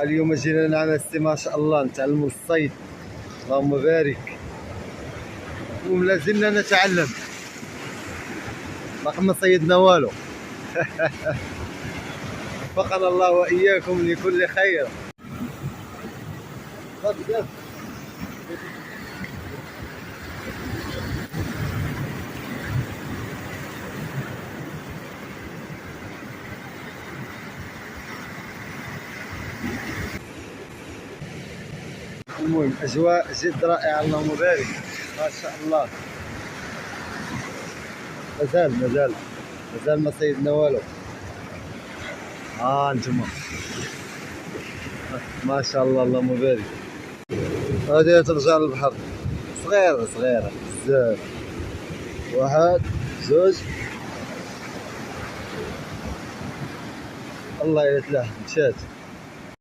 اليوم جينا نعم ما شاء الله نتعلموا الصيد. اللهم بارك. ولا زلنا نتعلم، باقي ما صيدنا والو. وفقنا الله واياكم لكل خير. المهم اجواء جد رائعه، اللهم بارك ما شاء الله. مازال ما صيدنا والو. انتما ما شاء الله اللهم بارك. هذه ترجع للبحر صغيره بزاف. واحد زوج. الله يا تلاح مشات.